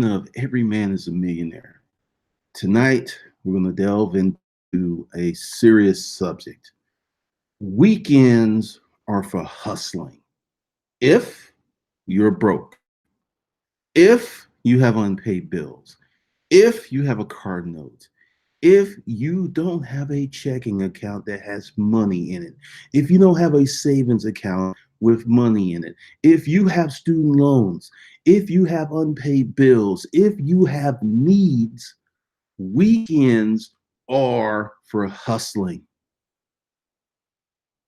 of Every Man is a Millionaire. Tonight, we're going to delve into a serious subject. Weekends are for hustling. If you're broke, if you have unpaid bills, if you have a car note, if you don't have a checking account that has money in it, if you don't have a savings account with money in it, if you have student loans, if you have unpaid bills, if you have needs, weekends are for hustling.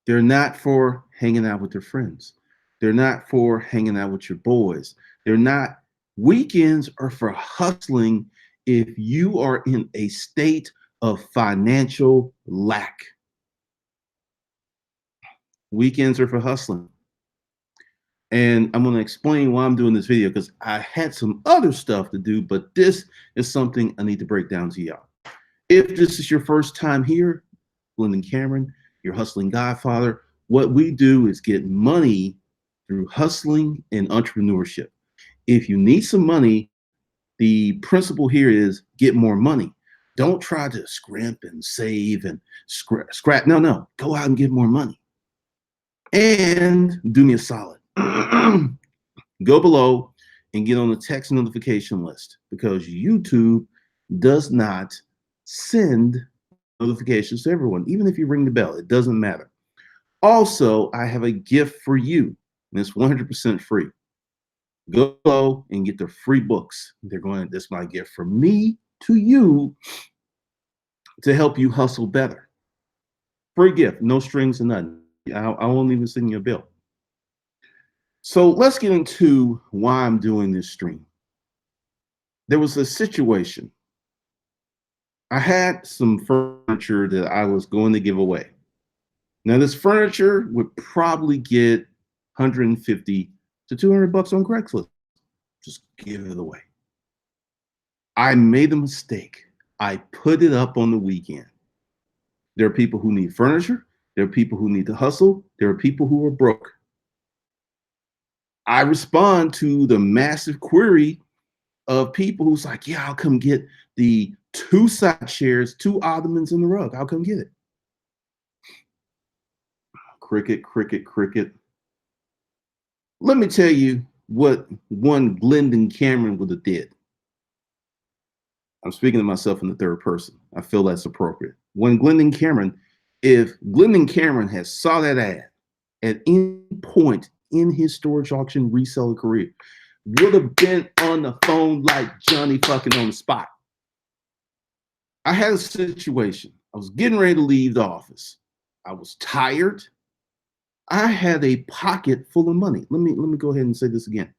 They're not for hanging out with your friends. They're not for hanging out with your boys. They're not. Weekends are for hustling if you are in a state of financial lack. Weekends are for hustling. And I'm going to explain why I'm doing this video because I had some other stuff to do, but this is something I need to break down to y'all. If this is your first time here, Lyndon Cameron, your hustling godfather, what we do is get money through hustling and entrepreneurship. If you need some money, the principle here is get more money. Don't try to scrimp and save and scrap. No. Go out and get more money. And do me a solid. Go below and get on the text notification list because YouTube does not send notifications to everyone. Even if you ring the bell, it doesn't matter. Also, I have a gift for you, and it's 100% free. Go and get the free books. This is my gift from me to you to help you hustle better. Free gift, no strings and nothing. I won't even send you a bill. So let's get into why I'm doing this stream. There was a situation. I had some furniture that I was going to give away. Now, this furniture would probably get 150 to 200 bucks on Craigslist. Just give it away. I made a mistake. I put it up on the weekend. There are people who need furniture. There are people who need to hustle. There are people who are broke. I respond to the massive query of people who's like, yeah, I'll come get the 2 side chairs, 2 ottomans and the rug. I'll come get it. Cricket, cricket, cricket. Let me tell you what one Glendon Cameron would have did. I'm speaking to myself in the third person. I feel that's appropriate. When Glendon Cameron, if Glendon Cameron had saw that ad at any point in his storage auction reseller career, would have been on the phone like Johnny fucking on the spot. I had a situation. I was getting ready to leave the office. I was tired. I had a pocket full of money. Let me go ahead and say this again.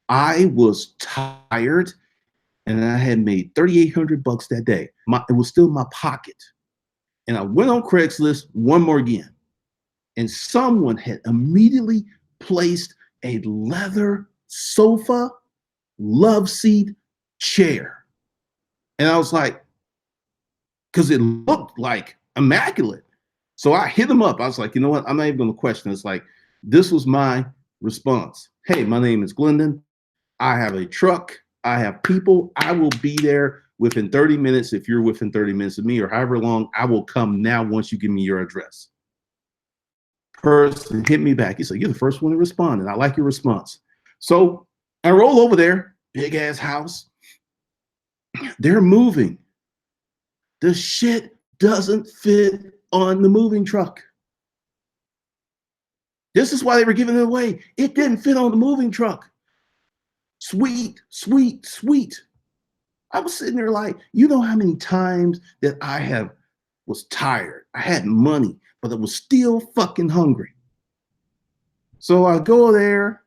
I was tired and I had made 3,800 bucks that day. It was still in my pocket. And I went on Craigslist one more again. And someone had immediately placed a leather sofa, love seat, chair. And I was like, because it looked like immaculate. So I hit him up. I was like, you know what? I'm not even going to question. It's like, this was my response. Hey, my name is Glendon. I have a truck. I have people. I will be there within 30 minutes. If you're within 30 minutes of me or however long, I will come now once you give me your address. Person hit me back. He said, you're the first one to respond, and I like your response. So I roll over there, big ass house. They're moving. The shit doesn't fit on the moving truck. This is why they were giving it away. It didn't fit on the moving truck. Sweet, sweet, sweet. I was sitting there like, you know how many times that I was tired. I had money, but I was still fucking hungry. So I go there.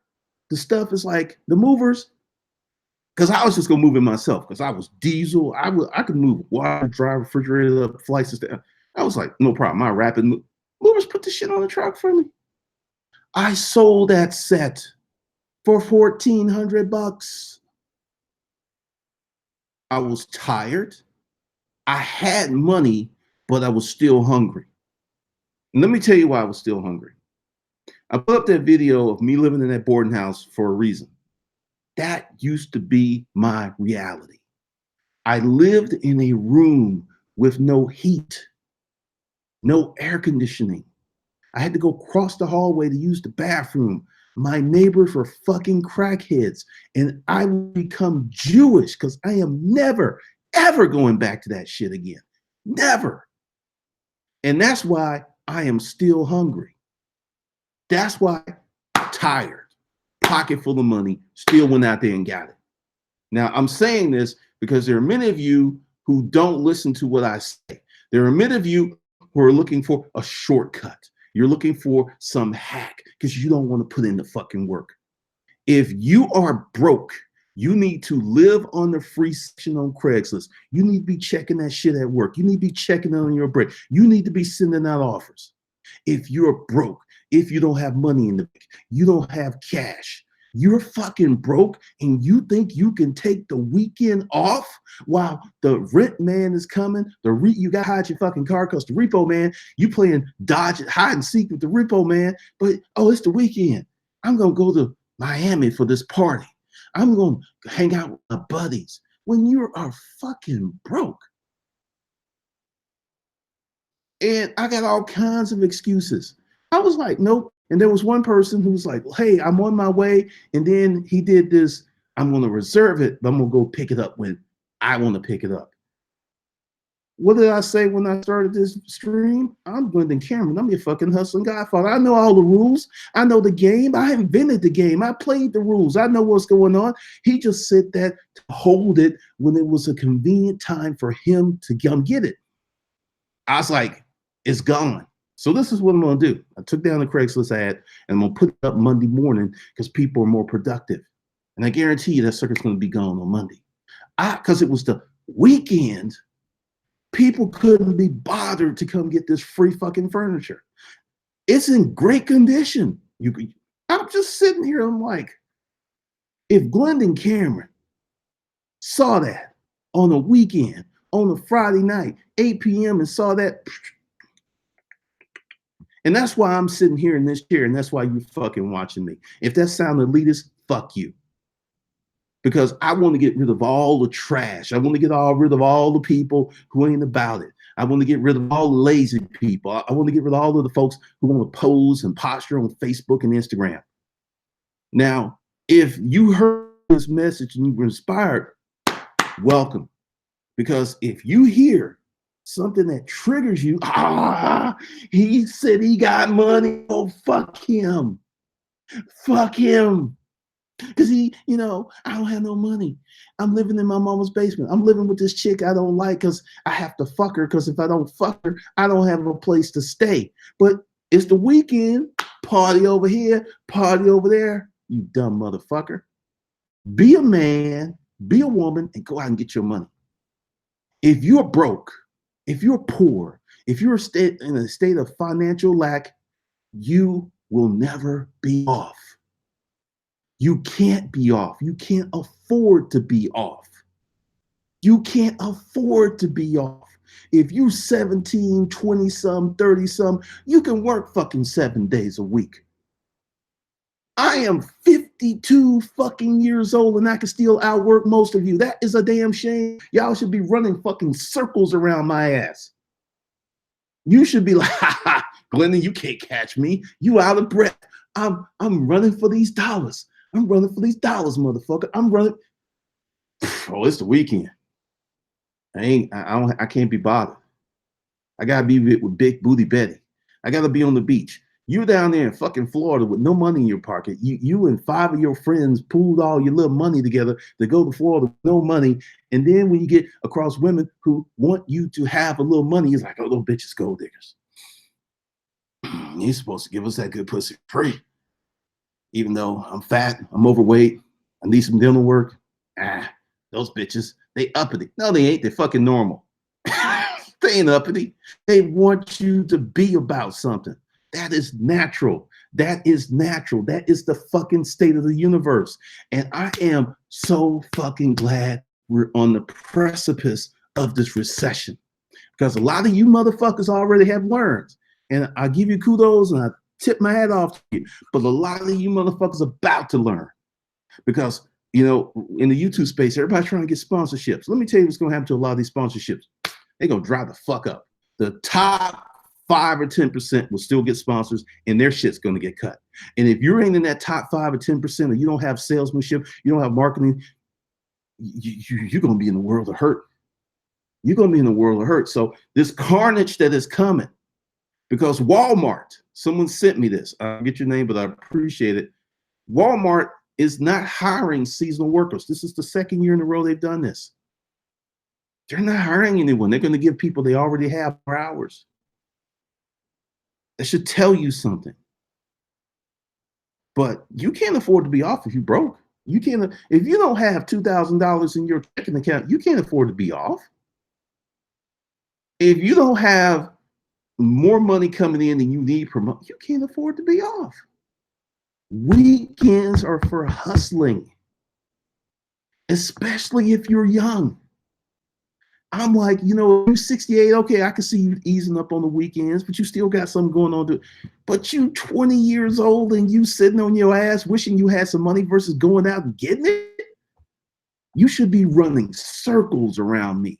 The stuff is like the movers, because I was just gonna move it myself because I was diesel. I could move water, dry refrigerator up, flights and stuff. I was like, no problem. I rapid movers put the shit on the truck for me. I sold that set for 1,400 bucks. I was tired. I had money, but I was still hungry. And let me tell you why I was still hungry. I put up that video of me living in that boarding house for a reason. That used to be my reality. I lived in a room with no heat, no air conditioning. I had to go across the hallway to use the bathroom. My neighbors were fucking crackheads, and I would become Jewish because I am never, ever going back to that shit again. Never. And that's why I am still hungry. That's why I'm tired, pocket full of money, still went out there and got it. Now, I'm saying this because there are many of you who don't listen to what I say. There are many of you who are looking for a shortcut. You're looking for some hack because you don't want to put in the fucking work. If you are broke, you need to live on the free section on Craigslist. You need to be checking that shit at work. You need to be checking it on your break. You need to be sending out offers. If you're broke, if you don't have money in the bank, you don't have cash, you're fucking broke and you think you can take the weekend off while the rent man is coming. You got to hide your fucking car because the repo man, you playing dodge hide and seek with the repo man. But, oh, it's the weekend. I'm going to go to Miami for this party. I'm going to hang out with my buddies. When you are fucking broke. And I got all kinds of excuses. I was like, nope. And there was one person who was like, hey, I'm on my way. And then he did this, I'm going to reserve it, but I'm going to go pick it up when I want to pick it up. What did I say when I started this stream? I'm Glendon Cameron. I'm your fucking hustling godfather. I know all the rules. I know the game. I invented the game. I played the rules. I know what's going on. He just said that to hold it when it was a convenient time for him to come get it. I was like, it's gone. So this is what I'm going to do. I took down the Craigslist ad and I'm going to put it up Monday morning because people are more productive. And I guarantee you that sucker's going to be gone on Monday. Because it was the weekend, people couldn't be bothered to come get this free fucking furniture. It's in great condition. I'm just sitting here. I'm like, if Glendon Cameron saw that on a weekend, on a Friday night, 8 p.m. and saw that. And that's why I'm sitting here in this chair, and that's why you fucking watching me. If that sounds elitist, fuck you. Because I want to get rid of all the trash. I want to get rid of all the people who ain't about it. I want to get rid of all the lazy people. I want to get rid of all of the folks who want to pose and posture on Facebook and Instagram. Now, if you heard this message and you were inspired, welcome. Because if you hear something that triggers you, he said he got money, oh, fuck him. Fuck him. Because I don't have no money. I'm living in my mama's basement. I'm living with this chick I don't like because I have to fuck her, because if I don't fuck her, I don't have a place to stay. But it's the weekend, party over here, party over there. You dumb motherfucker. Be a man, be a woman, and go out and get your money. If you're broke, if you're poor, if you're in a state of financial lack, you will never be off. You can't be off. You can't afford to be off. You can't afford to be off. If you're 17, 20 some, 30 some, you can work fucking 7 days a week. I am 52 fucking years old and I can still outwork most of you. That is a damn shame. Y'all should be running fucking circles around my ass. You should be like, ha ha, Glendon, you can't catch me. You out of breath. I'm running for these dollars. I'm running for these dollars, motherfucker. I'm running. Oh, it's the weekend. I can't be bothered. I gotta be with Big Booty Betty. I gotta be on the beach. You're down there in fucking Florida with no money in your pocket. You and 5 of your friends pooled all your little money together to go to Florida with no money. And then when you get across women who want you to have a little money, it's like, oh, those bitches gold diggers. You're supposed to give us that good pussy free. Even though I'm fat, I'm overweight, I need some dental work. Those bitches, they uppity. No, they ain't. They're fucking normal. They ain't uppity. They want you to be about something. That is natural. That is natural. That is the fucking state of the universe. And I am so fucking glad we're on the precipice of this recession, because a lot of you motherfuckers already have learned. And I give you kudos and I tip my hat off to you. But a lot of you motherfuckers about to learn, because You know, in the YouTube space, everybody's trying to get sponsorships. Let me tell you what's going to happen to a lot of these sponsorships. They're going to dry the fuck up. The top 5 or 10% will still get sponsors, and their shit's going to get cut. And if you're in that top 5 or 10%, or you don't have salesmanship, you don't have marketing, you're going to be in the world of hurt. You're going to be in the world of hurt. So this carnage that is coming, because Walmart, someone sent me this. I'll get your name, but I appreciate it. Walmart is not hiring seasonal workers. This is the second year in a row they've done this. They're not hiring anyone. They're going to give people they already have more hours. That should tell you something. But you can't afford to be off if you're broke. You can't, if you don't have $2,000 in your checking account, you can't afford to be off. If you don't have more money coming in than you need per month, you can't afford to be off. Weekends are for hustling, especially if you're young. I'm like, you know, you're 68. Okay, I can see you easing up on the weekends, but you still got something going on. But you 20 years old and you sitting on your ass wishing you had some money versus going out and getting it. You should be running circles around me.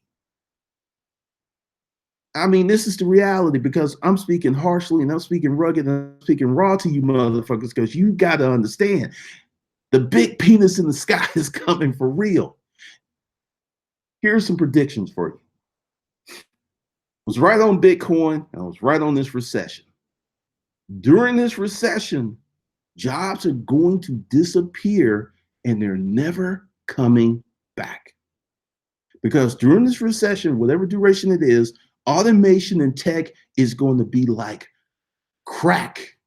I mean, this is the reality, because I'm speaking harshly and I'm speaking rugged and I'm speaking raw to you motherfuckers, because you got to understand the big penis in the sky is coming for real. Here's some predictions for you. I was right on Bitcoin. I was right on this recession. During this recession, jobs are going to disappear and they're never coming back. Because during this recession, whatever duration it is, automation and tech is going to be like crack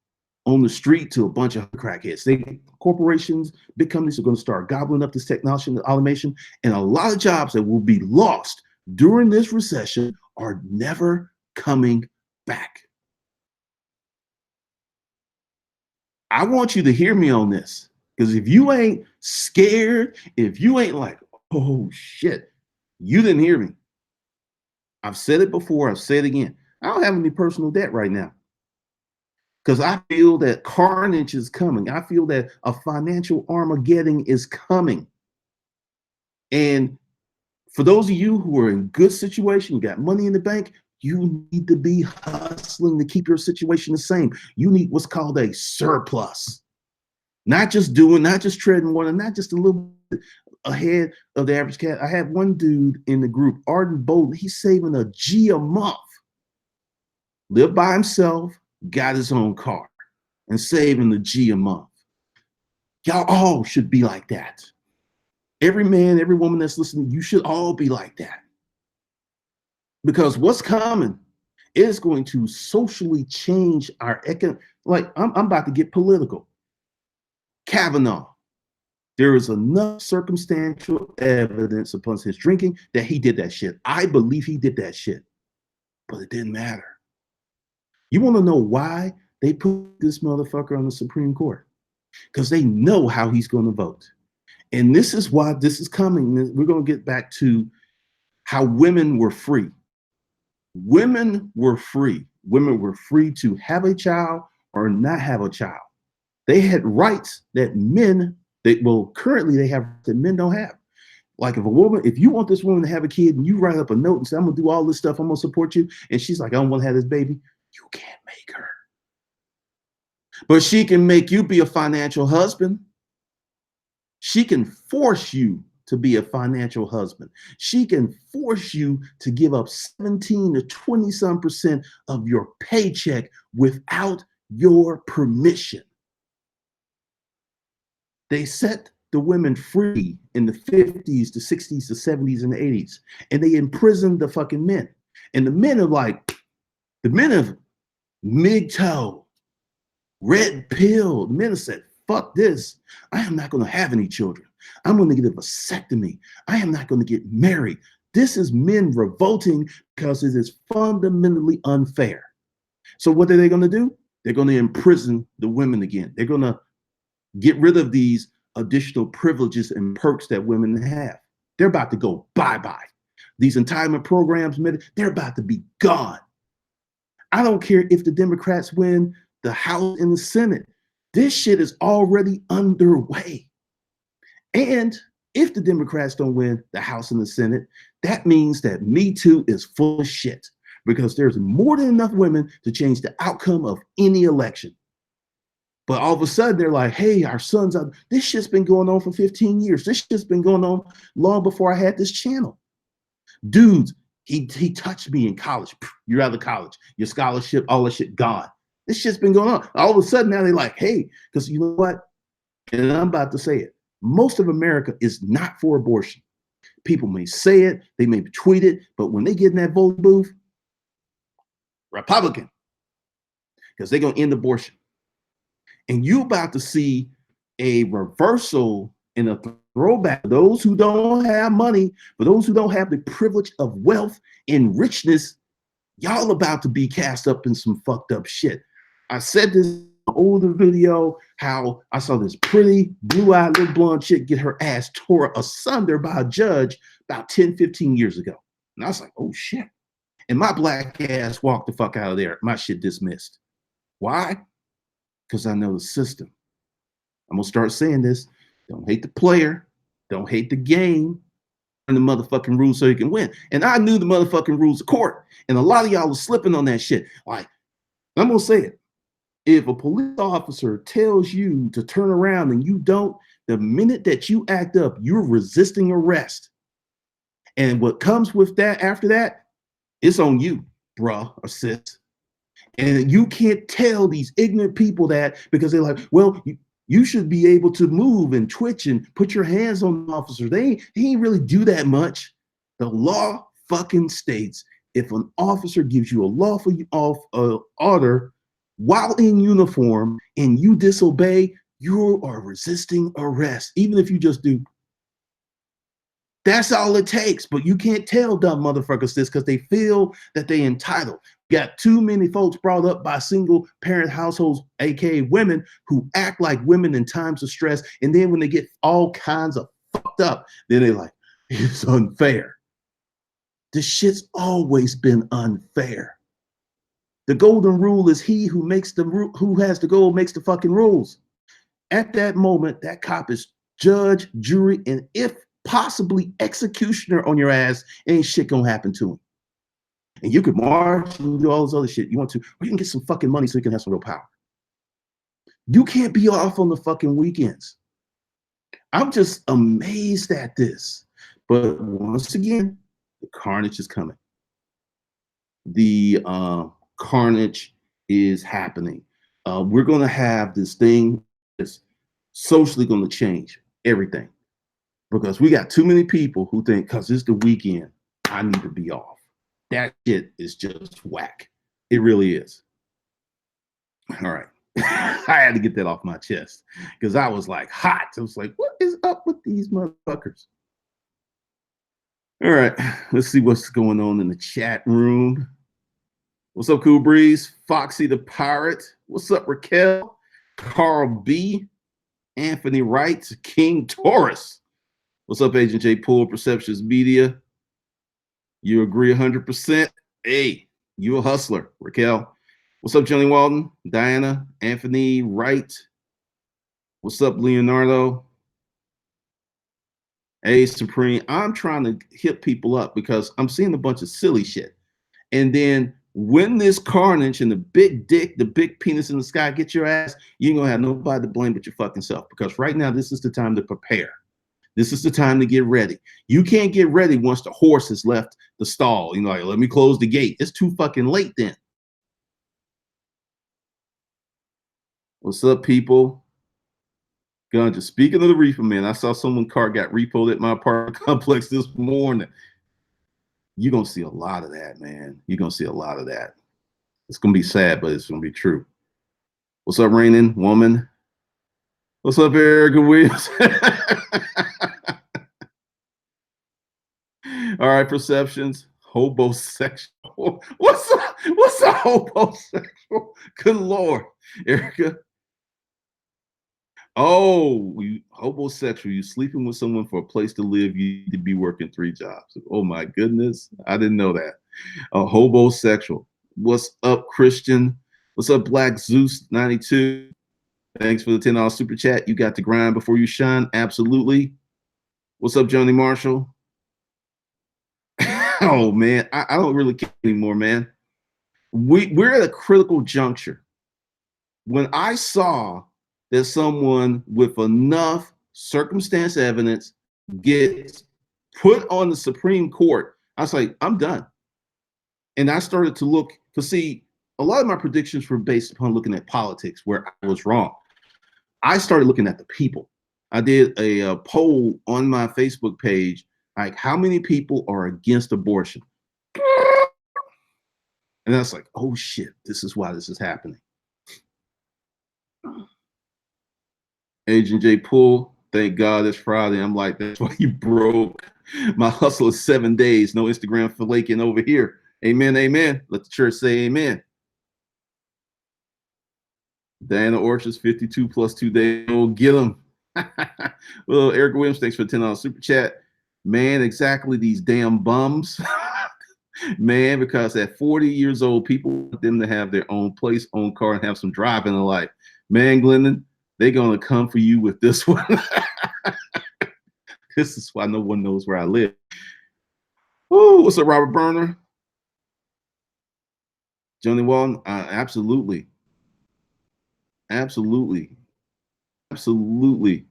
on the street to a bunch of crackheads. Corporations, big companies are going to start gobbling up this technology and automation, and a lot of jobs that will be lost during this recession are never coming back. I want you to hear me on this, because if you ain't scared, if you ain't like, oh shit, you didn't hear me. I've said it before, I've said it again. I don't have any personal debt right now, because I feel that carnage is coming. I feel that a financial Armageddon is coming. And for those of you who are in good situation, you got money in the bank, you need to be hustling to keep your situation the same. You need what's called a surplus. Not just treading water, not just a little bit ahead of the average cat. I had one dude in the group, Arden Bolton, he's saving a G a month. Lived by himself, got his own car, and saving the G a month. Y'all all should be like that. Every man, every woman that's listening, you should all be like that. Because what's coming is going to socially change our economic. Like, I'm about to get political. Kavanaugh, there is enough circumstantial evidence upon his drinking that he did that shit. I believe he did that shit, but it didn't matter. You want to know why they put this motherfucker on the Supreme Court? Because they know how he's going to vote. And this is why this is coming. We're going to get back to how women were free. Women were free. Women were free to have a child or not have a child. They had rights that men, currently they have that men don't have. Like if you want this woman to have a kid and you write up a note and say, I'm gonna do all this stuff, I'm gonna support you, and she's like, I don't want to have this baby, you can't make her. But she can make you be a financial husband. She can force you to be a financial husband. She can force you to give up 17 to 20% of your paycheck without your permission. They set the women free in the 50s, the 60s, the 70s, and the 80s, and they imprisoned the fucking men. And the men are like, the men of MGTOW, red pill. The men have said, fuck this. I am not going to have any children. I'm going to get a vasectomy. I am not going to get married. This is men revolting because it is fundamentally unfair. So what are they going to do? They're going to imprison the women again. They're going to get rid of these additional privileges and perks that women have. They're about to go bye-bye. These entitlement programs, they're about to be gone. I don't care if the Democrats win the House and the Senate. This shit is already underway. And if the Democrats don't win the House and the Senate, that means that Me Too is full of shit because there's more than enough women to change the outcome of any election. But all of a sudden, they're like, hey, our sons, this shit's been going on for 15 years. This shit's been going on long before I had this channel. Dudes, he touched me in college. You're out of college. Your scholarship, all that shit gone. This shit's been going on. All of a sudden, now they're like, hey, because you know what? And I'm about to say it. Most of America is not for abortion. People may say it, they may tweet it, but when they get in that vote booth, Republican, because they're going to end abortion. And you're about to see a reversal and a throwback. For those who don't have money, for those who don't have the privilege of wealth and richness, y'all about to be cast up in some fucked up shit. I said this in an older video, how I saw this pretty blue-eyed little blonde chick get her ass tore asunder by a judge about 10, 15 years ago. And I was like, oh shit. And my black ass walked the fuck out of there. My shit dismissed. Why? Because I know the system. I'm gonna start saying this. Don't hate the player. Don't hate the game. And the motherfucking rules so you can win. And I knew the motherfucking rules of court. And a lot of y'all are slipping on that shit. Like, I'm gonna say it. If a police officer tells you to turn around and you don't, the minute that you act up, you're resisting arrest. And what comes with that after that, it's on you, bruh or sis. And you can't tell these ignorant people that because they're like, well, you should be able to move and twitch and put your hands on officers. They ain't really do that much. The law fucking states if an officer gives you a lawful order while in uniform and you disobey, you are resisting arrest, even if you just do. That's all it takes. But you can't tell dumb motherfuckers this because they feel that they entitled. Got too many folks brought up by single parent households, aka women, who act like women in times of stress. And then when they get all kinds of fucked up, then they're like, it's unfair. This shit's always been unfair. The golden rule is he who has the gold makes the fucking rules. At that moment, that cop is judge, jury, and if possibly executioner on your ass, ain't shit gonna happen to him. And you could march and do all this other shit you want to, or you can get some fucking money so you can have some real power. You can't be off on the fucking weekends. I'm just amazed at this. But once again, the carnage is coming. The carnage is happening. We're going to have this thing that's socially going to change everything. Because we got too many people who think, because it's the weekend, I need to be off. That shit is just whack. It really is. All right. I had to get that off my chest because I was like hot. I was like, what is up with these motherfuckers? All right. Let's see what's going on in the chat room. What's up, Cool Breeze? Foxy the Pirate. What's up, Raquel? Carl B. Anthony Wright. King Taurus. What's up, Agent J. Poole, Perceptions Media? You agree 100%? Hey, you a hustler, Raquel. What's up, Johnny Walden? Diana, Anthony Wright. What's up, Leonardo? Hey, Supreme. I'm trying to hit people up because I'm seeing a bunch of silly shit. And then when this carnage and the big dick, the big penis in the sky get your ass, you ain't gonna have nobody to blame but your fucking self. Because right now, this is the time to prepare. This is the time to get ready. You can't get ready once the horse has left the stall. You know, like, let me close the gate. It's too fucking late then. What's up, people? Gunja, speaking of the reefer, man, I saw someone's car got repoed at my apartment complex this morning. You're going to see a lot of that, man. You're going to see a lot of that. It's going to be sad, but it's going to be true. What's up, Raining Woman? What's up, Erica Williams? All right, Perceptions. Hobosexual. What's a hobosexual? Good Lord, Erica. Oh, hobosexual. You sleeping with someone for a place to live. You need to be working 3 jobs. Oh my goodness, I didn't know that. Hobosexual. What's up, Christian? What's up, Black Zeus 92? Thanks for the $10 super chat. You got to grind before you shine. Absolutely. What's up, Johnny Marshall? Oh man, I don't really care anymore, man. We're at a critical juncture. When I saw that someone with enough circumstance evidence gets put on the Supreme Court, I was like, I'm done. And I started to look to see a lot of my predictions were based upon looking at politics, where I was wrong. I started looking at the people. I did a poll on my Facebook page, like how many people are against abortion? And I was like, oh shit, this is why this is happening. Agent J Poole, thank God it's Friday. I'm like, that's why you broke. My hustle is 7 days. No Instagram flaking over here. Amen, amen. Let the church say amen. Diana Orchard's 52 plus 2 days. Oh, get them. Well, Eric Williams, thanks for the $10 super chat. Man, exactly these damn bums. Man, because at 40 years old, people want them to have their own place, own car, and have some driving in life. Man, Glendon, they're going to come for you with this one. This is why no one knows where I live. Oh, what's up, Robert Burner? Johnny Walton? Absolutely. Absolutely. Absolutely.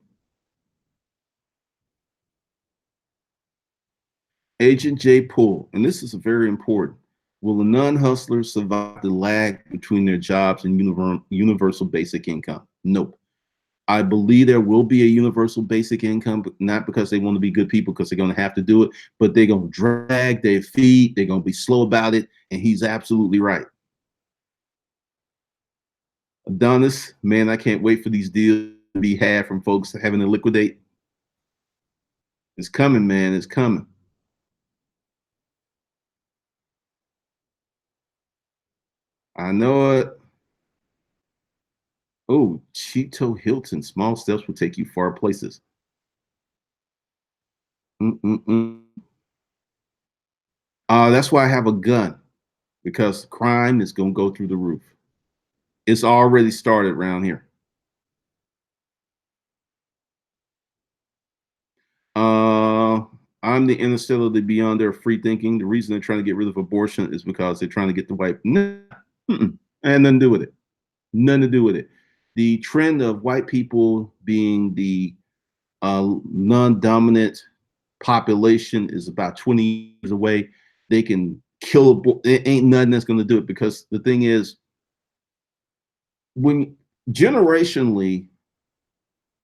Agent J. Poole, and this is very important. Will the non-hustlers survive the lag between their jobs and universal basic income? Nope. I believe there will be a universal basic income, but not because they want to be good people, because they're going to have to do it, but they're going to drag their feet. They're going to be slow about it. And he's absolutely right. Adonis, man, I can't wait for these deals to be had from folks having to liquidate. It's coming, man. It's coming. I know it. Oh, Cheeto Hilton. Small steps will take you far places. Mm-mm-mm. That's why I have a gun, because crime is going to go through the roof. It's already started around here. Uh, I'm the interstellar, the beyond their free thinking. The reason they're trying to get rid of abortion is because they're trying to get the white. Nah, and nothing to do with it. Nothing to do with it. The trend of white people being the non-dominant population is about 20 years away. They can kill. It ain't nothing that's going to do it, because the thing is, when generationally,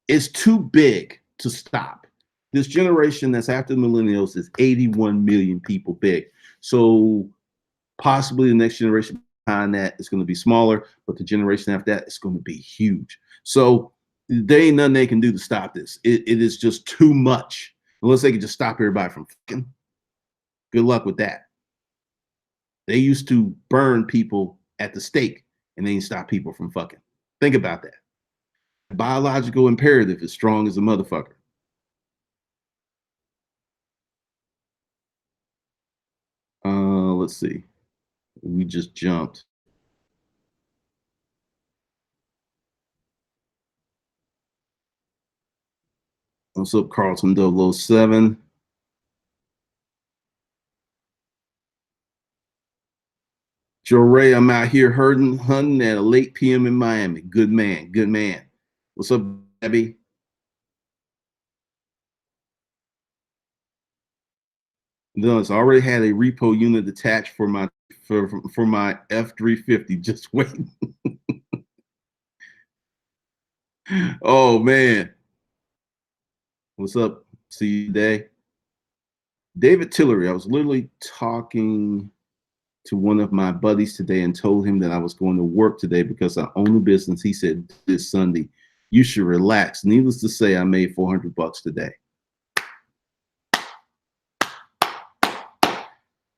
it's too big to stop. This generation that's after the millennials is 81 million people big. So possibly the next generation behind that is going to be smaller, but the generation after that is going to be huge. So there ain't nothing they can do to stop this. It is just too much. Unless they can just stop everybody from fucking. Good luck with that. They used to burn people at the stake, and they didn't stop people from fucking. Think about that. Biological imperative is strong as a motherfucker. Let's see. We just jumped. What's up, Carlton 007? Joe Ray, I'm out here hunting at a late PM in Miami. Good man, good man. What's up, Abby? No, it's already had a repo unit attached for my F-350. Just waiting. Oh man. What's up? See you today. David Tillery. I was literally talking to one of my buddies today and told him that I was going to work today because I own a business. He said, this Sunday, you should relax. Needless to say, I made $400 today.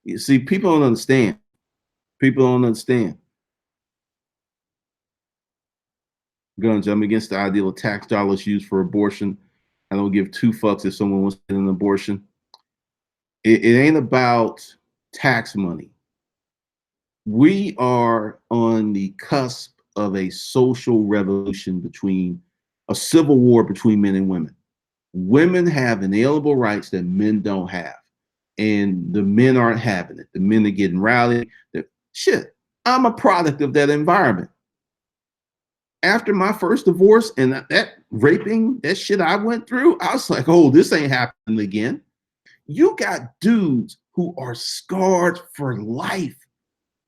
You see, people don't understand. People don't understand. Guns, I'm against the ideal of tax dollars used for abortion. I don't give two fucks if someone wants to get an abortion. It ain't about tax money. We are on the cusp of a social revolution, between a civil war between men and women. Women have inalienable rights that men don't have. And the men aren't having it. The men are getting rowdy. Shit, I'm a product of that environment. After my first divorce and that raping, that shit I went through, I was like, oh, this ain't happening again. You got dudes who are scarred for life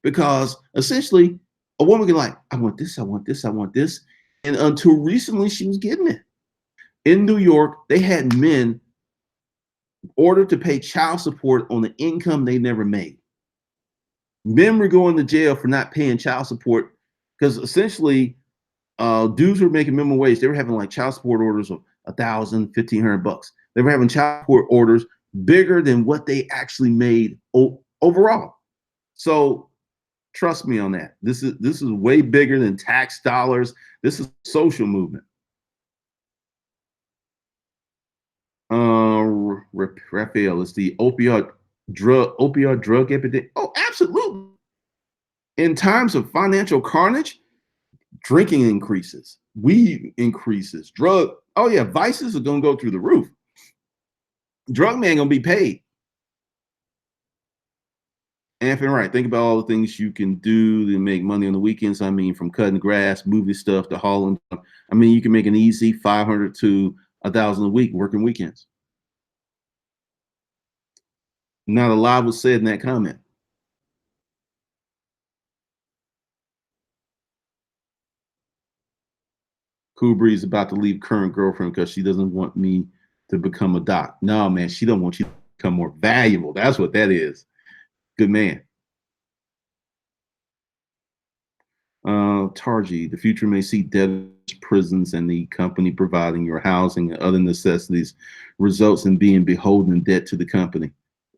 because essentially a woman can like, I want this, I want this, I want this. And until recently, she was getting it. In New York, they had men ordered to pay child support on the income they never made. Men were going to jail for not paying child support because essentially dudes were making minimum wage. They were having like child support orders of 1,000, 1,500 bucks. They were having child support orders bigger than what they actually made overall. So trust me on that. This is way bigger than tax dollars. This is a social movement. Raphael, it's the opioid drug epidemic. Oh, absolutely. In times of financial carnage, drinking increases, weed increases, drug. Oh yeah, vices are gonna go through the roof. Drug man gonna be paid. Anthony, right? Think about all the things you can do to make money on the weekends. I mean, from cutting grass, movie stuff to hauling. I mean, you can make an easy 500 to 1,000 a week working weekends. Not a lot was said in that comment. Cool Breeze about to leave current girlfriend because she doesn't want me to become a doc. No, man, she don't want you to become more valuable. That's what that is. Good man. Tarji, the future may see debtors, prisons, and the company providing your housing and other necessities results in being beholden in debt to the company.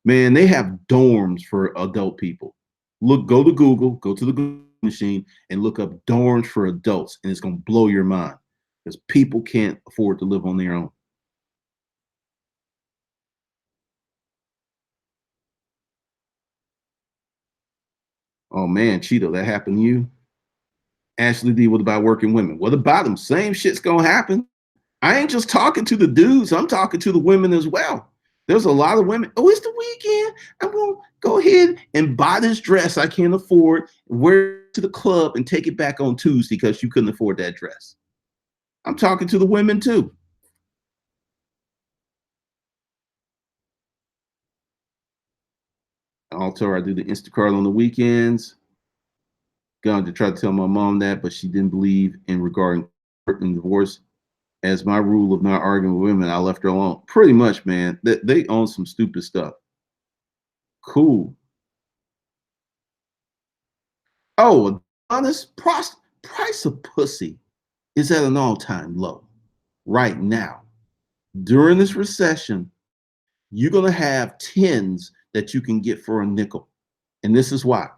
Man, they have dorms for adult people. Go to Google, go to the Google machine, and look up dorms for adults, and it's gonna blow your mind because people can't afford to live on their own. Oh man, Cheeto, that happened to you? Ashley D, what about working women? What about them? Same shit's gonna happen. I ain't just talking to the dudes, I'm talking to the women as well. There's a lot of women. Oh, it's the weekend. I'm gonna go ahead and buy this dress I can't afford, wear it to the club, and take it back on Tuesday because you couldn't afford that dress. I'm talking to the women too. Also, I do the Instacart on the weekends. Going to try to tell my mom that, but she didn't believe in regarding divorce. As my rule of not arguing with women, I left her alone. Pretty much, man. They own some stupid stuff. Cool. Oh, honest price of pussy is at an all-time low right now. During this recession, you're gonna have tens that you can get for a nickel. And this is why.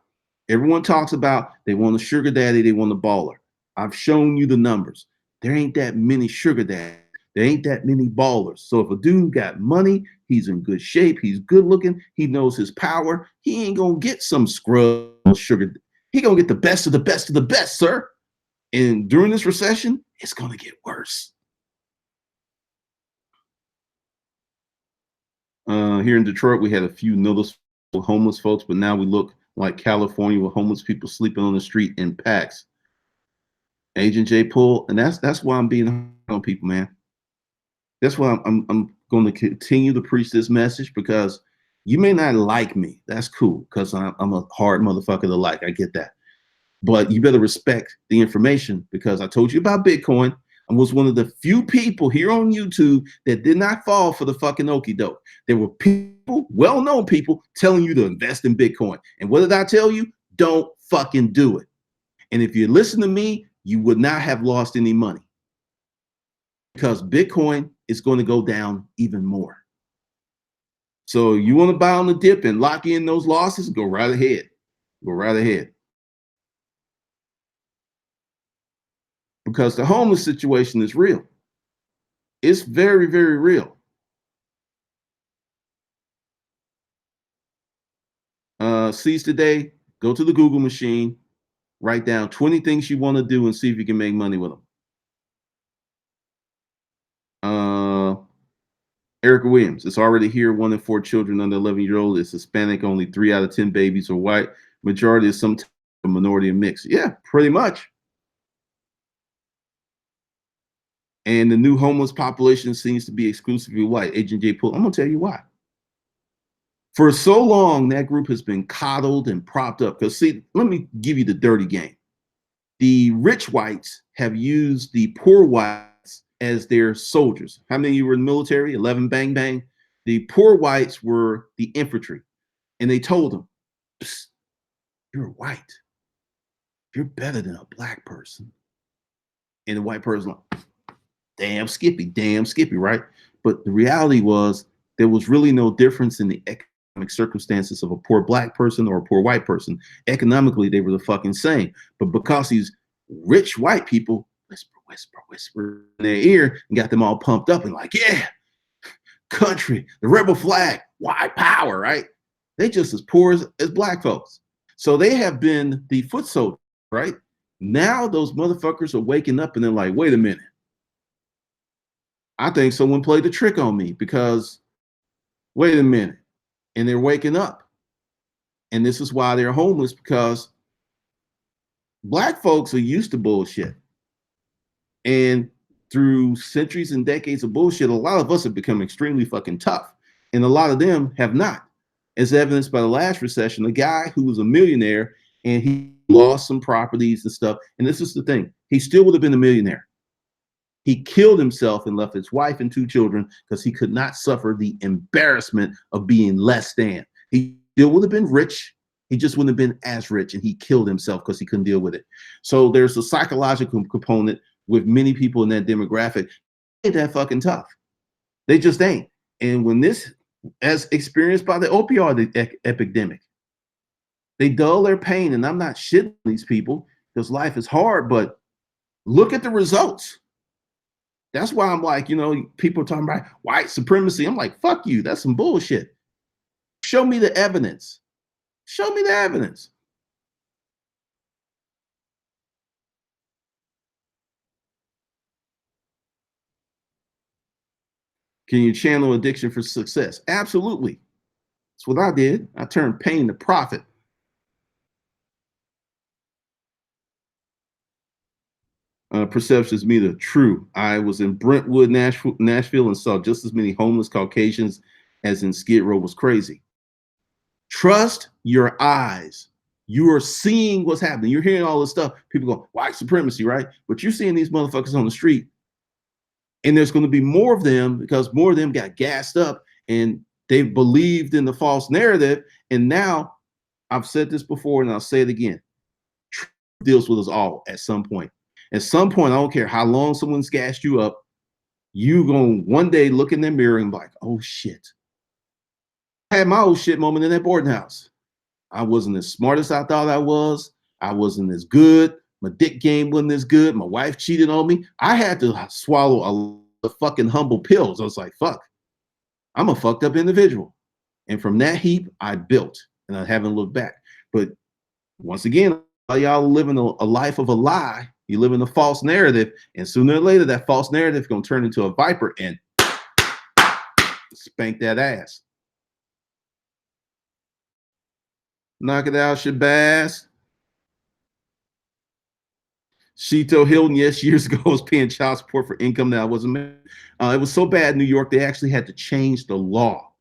Everyone talks about they want a sugar daddy, they want a baller. I've shown you the numbers. There ain't that many sugar daddies. There ain't that many ballers. So if a dude got money, he's in good shape, he's good looking, he knows his power, he ain't gonna get some scrub sugar. He gonna get the best of the best of the best, sir. And during this recession, it's gonna get worse. Here in Detroit, we had a few noticeable homeless folks, but now we look like California with homeless people sleeping on the street in packs. Agent J Pool, and that's why I'm being hard on people, man. That's why I'm going to continue to preach this message because you may not like me. That's cool because I'm a hard motherfucker to like. I get that. But you better respect the information because I told you about Bitcoin. I was one of the few people here on YouTube that did not fall for the fucking okie doke. There were people, well-known people, telling you to invest in Bitcoin. And what did I tell you? Don't fucking do it. And if you listen to me, you would not have lost any money because Bitcoin is going to go down even more. So you want to buy on the dip and lock in those losses? Go right ahead. Go right ahead. Because the homeless situation is real. It's very, very real. Seize today, go to the Google machine, write down 20 things you want to do and see if you can make money with them. Erica Williams, it's already here. 1 in 4 children under 11-year-old is Hispanic. Only 3 out of 10 babies are white. Majority is some type of minority and mix. Yeah, pretty much. And the new homeless population seems to be exclusively white. Agent J. Poole, I'm going to tell you why. For so long, that group has been coddled and propped up. Because, see, let me give you the dirty game. The rich whites have used the poor whites as their soldiers. How many of you were in the military? 11, bang, bang. The poor whites were the infantry. And they told them, you're white. You're better than a black person. And the white person, like, damn Skippy, right? But the reality was there was really no difference in the economic circumstances of a poor black person or a poor white person. Economically, they were the fucking same. But because these rich white people whisper in their ear and got them all pumped up and like, yeah, country, the rebel flag, white power, right? They just as poor as black folks. So they have been the foot soldiers, right? Now those motherfuckers are waking up and they're like, wait a minute. I think someone played a trick on me because, wait a minute. And they're waking up. And this is why they're homeless, because black folks are used to bullshit. And through centuries and decades of bullshit, a lot of us have become extremely fucking tough. And a lot of them have not. As evidenced by the last recession, a guy who was a millionaire and he lost some properties and stuff. And this is the thing, he still would have been a millionaire. He killed himself and left his wife and 2 children because he could not suffer the embarrassment of being less than. He still would have been rich. He just wouldn't have been as rich, and he killed himself because he couldn't deal with it. So there's a psychological component with many people in that demographic. Ain't that fucking tough. They just ain't. And when this, as experienced by the opioid epidemic, they dull their pain. And I'm not shitting these people because life is hard, but look at the results. That's why I'm like, people are talking about white supremacy. I'm like, fuck you. That's some bullshit. Show me the evidence. Show me the evidence. Can you channel addiction for success? Absolutely. That's what I did. I turned pain to profit. Perceptions meter. True. I was in Brentwood, Nashville, and saw just as many homeless Caucasians as in Skid Row. Was crazy. Trust your eyes. You are seeing what's happening. You're hearing all this stuff. People go, white supremacy, right? But you're seeing these motherfuckers on the street. And there's going to be more of them because more of them got gassed up and they believed in the false narrative. And now, I've said this before and I'll say it again. Truth deals with us all at some point. At some point, I don't care how long someone's gassed you up, you going to one day look in the mirror and be like, oh shit. I had my old shit moment in that boarding house. I wasn't as smart as I thought I was. I wasn't as good. My dick game wasn't as good. My wife cheated on me. I had to swallow a fucking humble pills. I was like, fuck, I'm a fucked up individual. And from that heap, I built and I haven't looked back. But once again, y'all living a life of a lie. You live in a false narrative. And sooner or later, that false narrative is going to turn into a viper and spank that ass. Knock it out, Shabazz. Shito Hilton, yes, years ago was paying child support for income that I wasn't. It was so bad in New York, they actually had to change the law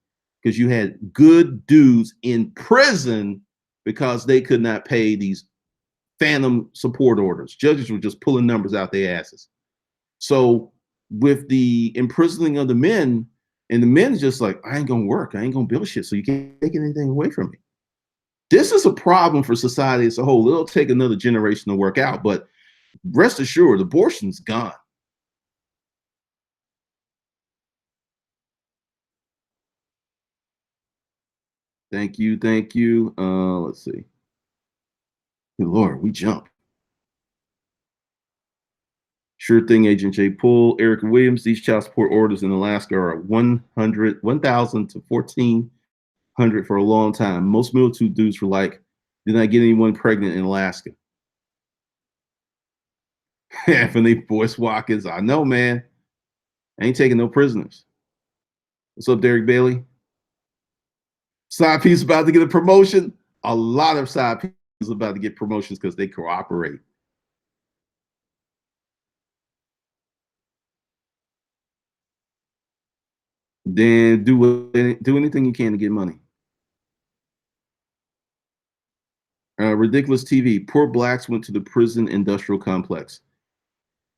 because you had good dudes in prison because they could not pay these phantom support orders. Judges were just pulling numbers out their asses. So with the imprisoning of the men, and the men is just like, I ain't gonna work, I ain't gonna build shit, so you can't take anything away from me. This is a problem for society as a whole. It'll take another generation to work out, but rest assured, abortion's gone. Thank you, thank you. Let's see. Good Lord, we jump. Sure thing, Agent J. Poole, Erica Williams. These child support orders in Alaska are 1,000 to 1,400 for a long time. Most military dudes were like, did not get anyone pregnant in Alaska. Anthony Boyce Watkins, I know, man. I ain't taking no prisoners. What's up, Derek Bailey? Side piece about to get a promotion. A lot of side pieces about to get promotions because they cooperate. Then do anything you can to get money. Ridiculous TV. Poor blacks went to the prison industrial complex.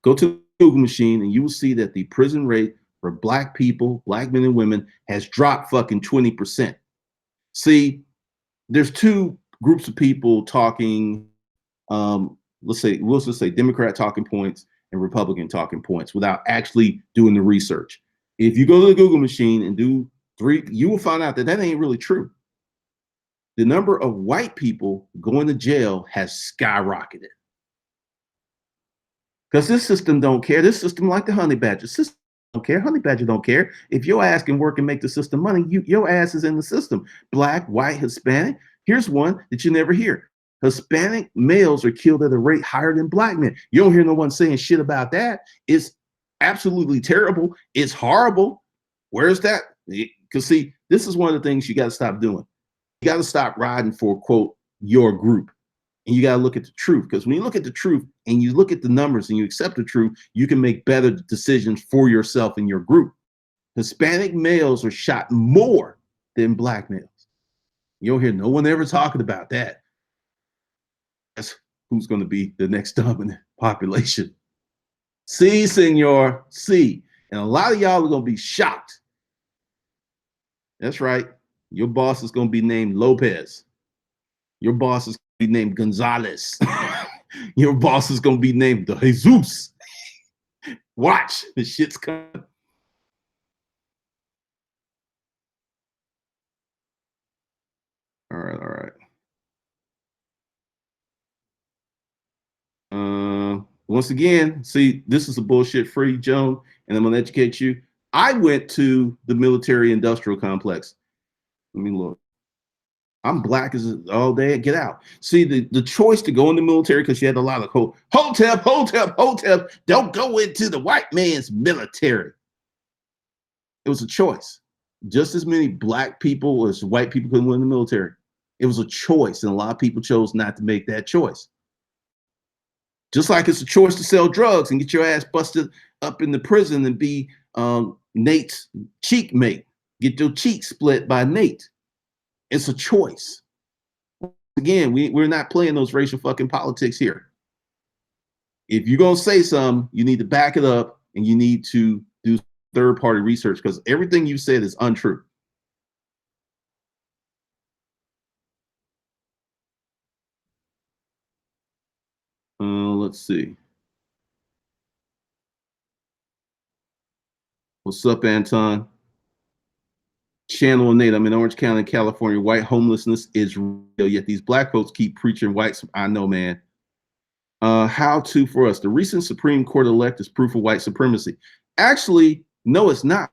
Go to the Google machine and you will see that the prison rate for black people, black men and women, has dropped fucking 20%. See, there's two groups of people talking. Let's just say Democrat talking points and Republican talking points without actually doing the research. If you go to the Google machine and do three, you will find out that that ain't really true. The number of white people going to jail has skyrocketed because this system don't care. This system, like the honey badger system, don't care. Honey badger don't care. If your ass can work and make the system money, your ass is in the system. Black, white, Hispanic. Here's one that you never hear. Hispanic males are killed at a rate higher than black men. You don't hear no one saying shit about that. It's absolutely terrible. It's horrible. Where's that? Because see, this is one of the things you got to stop doing. You got to stop riding for quote your group, and you got to look at the truth. Because when you look at the truth and you look at the numbers and you accept the truth, you can make better decisions for yourself and your group. Hispanic males are shot more than black males. You don't hear no one ever talking about that. That's who's going to be the next dominant population. See, senor, see. And a lot of y'all are going to be shocked. That's right. Your boss is going to be named Lopez. Your boss is going to be named Gonzalez. Your boss is going to be named the Jesus. Watch, the shit's coming. All right, all right. Once again, see, this is a bullshit free Joan, and I'm gonna educate you. I went to the military industrial complex. Let me look. I'm black as all day. Get out. See, the choice to go in the military because you had a lot of hotep. Don't go into the white man's military. It was a choice. Just as many black people as white people couldn't win the military. It was a choice, and a lot of people chose not to make that choice. Just like it's a choice to sell drugs and get your ass busted up in the prison and be Nate's cheek mate, get your cheek split by Nate. It's a choice. Again, we're not playing those racial fucking politics here. If you're gonna say something, you need to back it up and you need to do third party research because everything you said is untrue. Let's see. What's up, Anton? Channel Nate. I'm in Orange County, California. White homelessness is real, yet these black folks keep preaching whites. I know, man. How to for us. The recent Supreme Court elect is proof of white supremacy. Actually, no, it's not.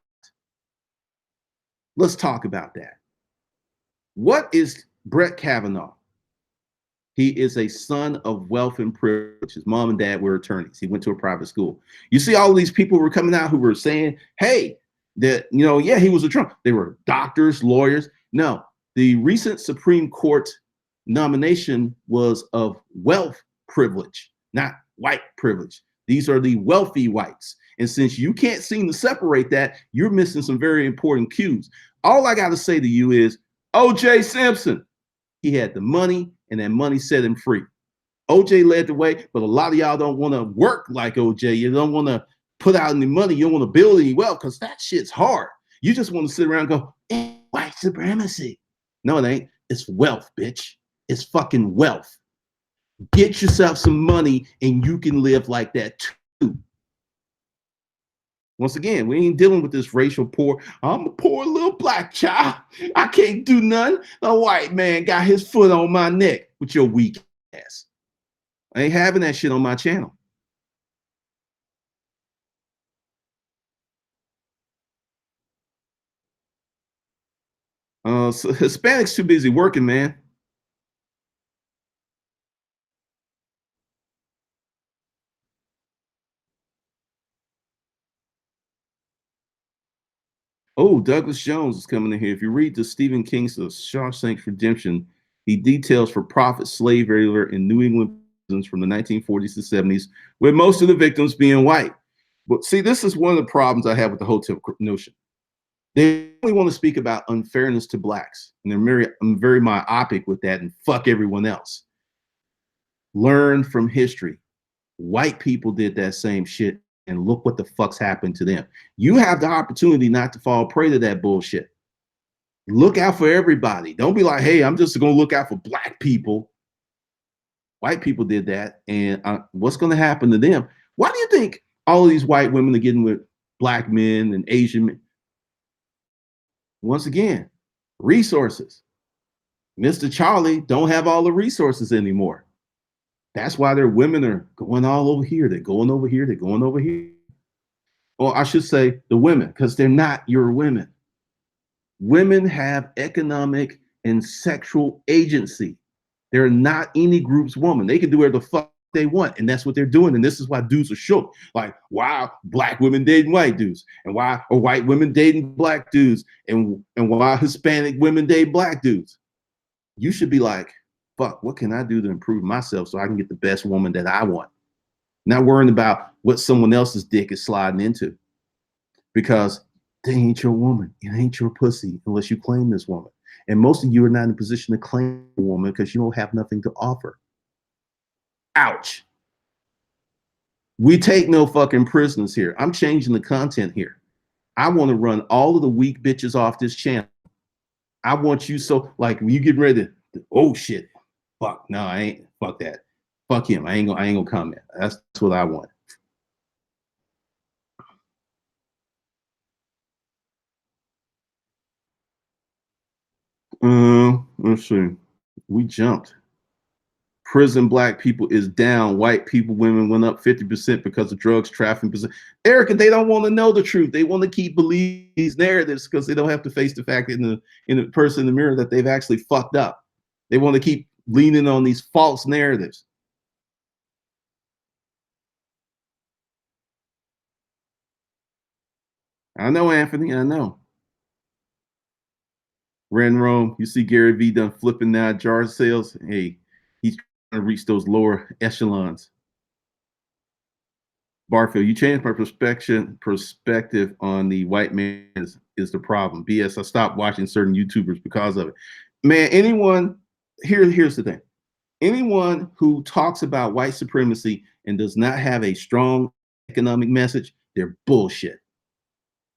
Let's talk about that. What is Brett Kavanaugh? He is a son of wealth and privilege. His mom and dad were attorneys. He went to a private school. You see, all of these people were coming out who were saying, hey, that, yeah, he was a Trump. They were doctors, lawyers. No, the recent Supreme Court nomination was of wealth privilege, not white privilege. These are the wealthy whites. And since you can't seem to separate that, you're missing some very important cues. All I got to say to you is OJ Simpson. He had the money, and that money set him free. OJ led the way, but a lot of y'all don't want to work like OJ. You don't want to put out any money. You don't want to build any wealth because that shit's hard. You just want to sit around and go, white supremacy. No, it ain't. It's wealth, bitch. It's fucking wealth. Get yourself some money and you can live like that too. Once again, we ain't dealing with this racial poor. I'm a poor little black child. I can't do nothing. The white man got his foot on my neck with your weak ass. I ain't having that shit on my channel. So Hispanics too busy working, man. Oh, Douglas Jones is coming in here. If you read the Stephen King's The Shawshank Redemption, he details for profit slave labor in New England prisons from the 1940s to 70s, with most of the victims being white. But see, this is one of the problems I have with the Hotep notion. They only want to speak about unfairness to blacks, and I'm very myopic with that, and fuck everyone else. Learn from history. White people did that same shit, and look what the fuck's happened to them. You have the opportunity not to fall prey to that bullshit. Look out for everybody. Don't be like, hey, I'm just going to look out for black people. White people did that, and what's going to happen to them? Why do you think all of these white women are getting with black men and Asian men? Once again, resources. Mr. Charlie don't have all the resources anymore. That's why their women are going all over here. They're going over here. They're going over here. Or I should say the women, because they're not your women. Women have economic and sexual agency. They're not any group's woman. They can do whatever the fuck they want, and that's what they're doing. And this is why dudes are shook. Like, why black women dating white dudes, and why are white women dating black dudes, and why Hispanic women date black dudes? You should be like, fuck, what can I do to improve myself so I can get the best woman that I want? Not worrying about what someone else's dick is sliding into, because they ain't your woman. It ain't your pussy unless you claim this woman. And most of you are not in a position to claim a woman because you don't have nothing to offer. Ouch. We take no fucking prisoners here. I'm changing the content here. I want to run all of the weak bitches off this channel. I want you, so like when you get ready to, oh shit, fuck, no, I ain't, fuck that. Fuck him. I ain't gonna comment. That's what I want. Let's see. We jumped. Prison black people is down. White people, women went up 50% because of drugs, trafficking. Erica, they don't want to know the truth. They want to keep believing these narratives because they don't have to face the fact in the person in the mirror that they've actually fucked up. They want to keep leaning on these false narratives. I know, Anthony. I know. Ren Rome, you see Gary V done flipping now jar sales. Hey, he's trying to reach those lower echelons. Barfield, you changed my perspective on the white man is the problem. BS, I stopped watching certain YouTubers because of it. Man, here's the thing. Anyone who talks about white supremacy and does not have a strong economic message, they're bullshit.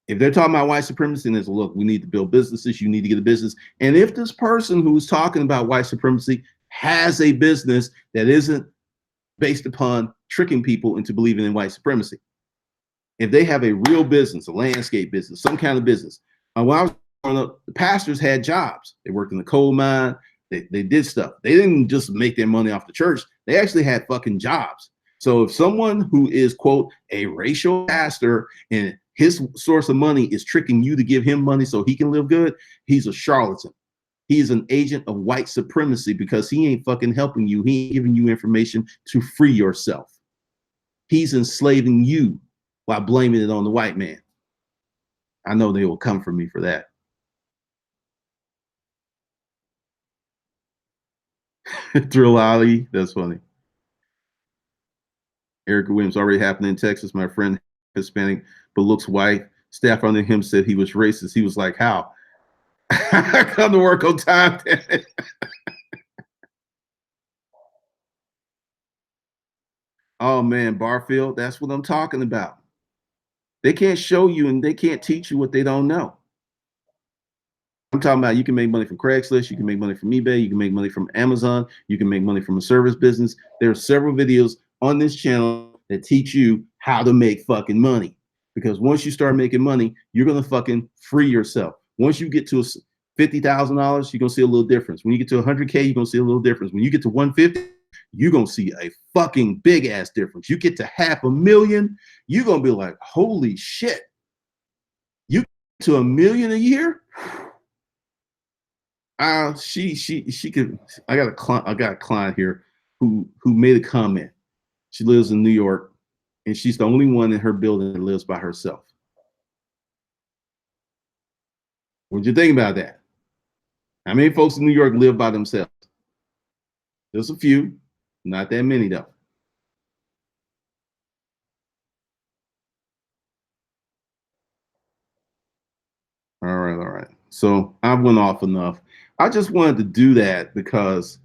If they're talking about white supremacy, and there's look, we need to build businesses, you need to get a business. And if this person who's talking about white supremacy has a business that isn't based upon tricking people into believing in white supremacy, if they have a real business, a landscape business, some kind of business. When I was growing up, the pastors had jobs. They worked in the coal mine. They did stuff. They didn't just make their money off the church. They actually had fucking jobs. So if someone who is, quote, a racial pastor and his source of money is tricking you to give him money so he can live good, he's a charlatan. He's an agent of white supremacy because he ain't fucking helping you. He ain't giving you information to free yourself. He's enslaving you while blaming it on the white man. I know they will come for me for that. Drill Ali, that's funny. Erica Williams, already happened in Texas. My friend, Hispanic, but looks white. Staff under him said he was racist. He was like, how? I come to work on time. Oh man, Barfield, that's what I'm talking about. They can't show you and they can't teach you what they don't know. I'm talking about you can make money from Craigslist, you can make money from eBay, you can make money from Amazon, you can make money from a service business. There are several videos on this channel that teach you how to make fucking money. Because once you start making money, you're gonna fucking free yourself. Once you get to $50,000, you're gonna see a little difference. When you get to 100K, you're gonna see a little difference. When you get to 150, you're gonna see a fucking big ass difference. You get to $500,000, you're gonna be like, holy shit. You get to $1 million a year? She could. I got a client here who made a comment. She lives in New York, and she's the only one in her building that lives by herself. What you think about that? How many folks in New York live by themselves? Just a few, not that many though. All right, all right. So I went off enough. I just wanted to do that because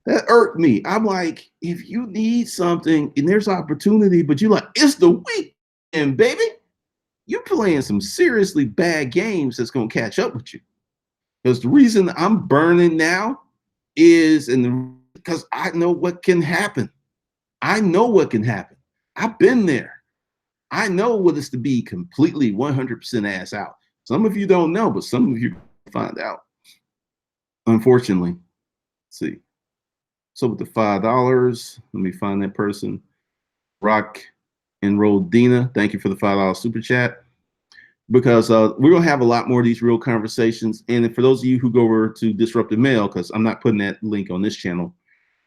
that irked me. I'm like, if you need something and there's opportunity, but you like, it's the weekend, baby. You're playing some seriously bad games that's gonna catch up with you. Because the reason I'm burning now is because I know what can happen. I know what can happen. I've been there. I know what it's to be completely 100% ass out. Some of you don't know, but some of you find out. Unfortunately, let's see. So with the $5, let me find that person. Rock and Roll Dina, thank you for the $5 super chat. Because we're gonna have a lot more of these real conversations. And for those of you who go over to Disruptive Mail, because I'm not putting that link on this channel,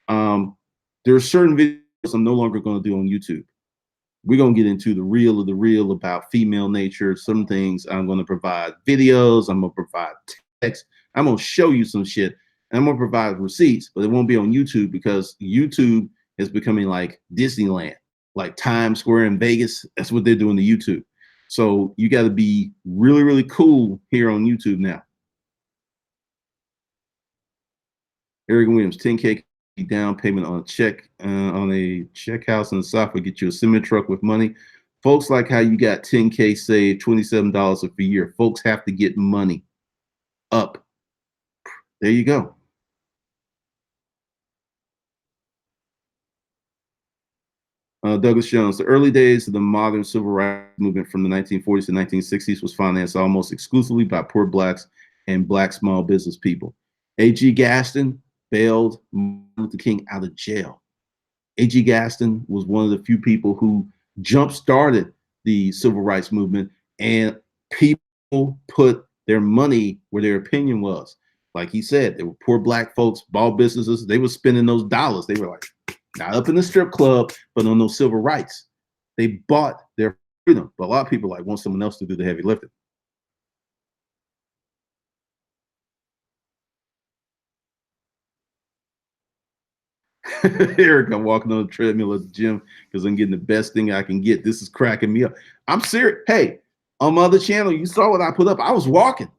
there are certain videos I'm no longer going to do on YouTube. We're going to get into the real of the real about female nature. Some things I'm going to provide videos. I'm going to provide text. I'm going to show you some shit. And I'm going to provide receipts, but it won't be on YouTube because YouTube is becoming like Disneyland, like Times Square in Vegas. That's what they're doing to YouTube. So you got to be really, really cool here on YouTube now. Eric Williams, 10K down payment on a check house in the South will get you a cement truck with money. Folks like how you got 10K saved, $27 a year. Folks have to get money up. There you go. Douglas Jones, the early days of the modern civil rights movement from the 1940s to 1960s was financed almost exclusively by poor blacks and black small business people. A.G. Gaston bailed Martin Luther King out of jail. A.G. Gaston was one of the few people who jump-started the civil rights movement, and people put their money where their opinion was. Like he said, there were poor black folks, ball businesses, they were spending those dollars. They were like, not up in the strip club, but on those civil rights. They bought their freedom. But a lot of people like want someone else to do the heavy lifting. Eric, I'm walking on the treadmill at the gym because I'm getting the best thing I can get. This is cracking me up. I'm serious. Hey, on my other channel, you saw what I put up. I was walking.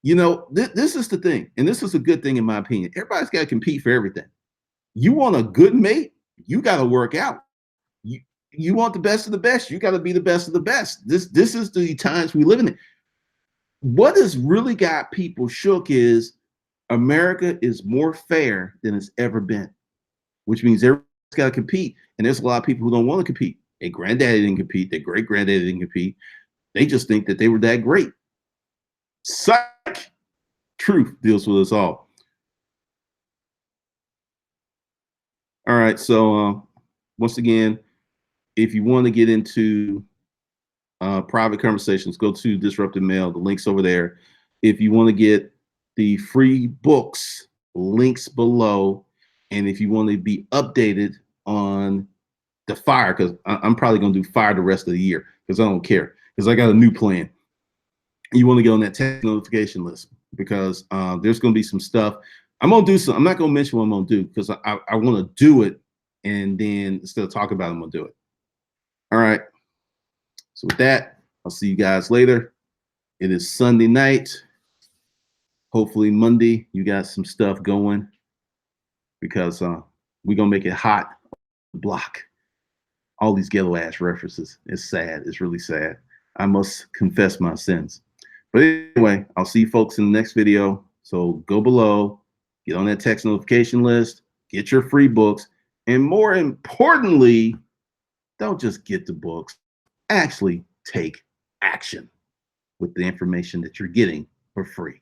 You know, this is the thing, and this is a good thing in my opinion. Everybody's got to compete for everything. You want a good mate, you got to work out. You want the best of the best, you got to be the best of the best. This is the times we live in. What has really got people shook is America is more fair than it's ever been, which means everybody's got to compete. And there's a lot of people who don't want to compete. Their granddaddy didn't compete. Their great granddaddy didn't compete. They just think that they were that great. Psych. Truth deals with us all. All right. So once again, if you want to get into private conversations, go to Disruptive Mail. The link's over there. If you want to get the free books, links below. And if you want to be updated on the fire, because I'm probably going to do fire the rest of the year because I don't care, because I got a new plan. You want to get on that text notification list because there's going to be some stuff. I'm going to do some. I'm not going to mention what I'm going to do because I want to do it. And then instead of talking about it, I'm going to do it. All right. So with that, I'll see you guys later. It is Sunday night. Hopefully Monday, you got some stuff going because we're going to make it hot on the block. All these ghetto ass references. It's sad. It's really sad. I must confess my sins. But anyway, I'll see you folks in the next video. So go below, get on that text notification list, get your free books, and more importantly, don't just get the books, actually take action with the information that you're getting for free.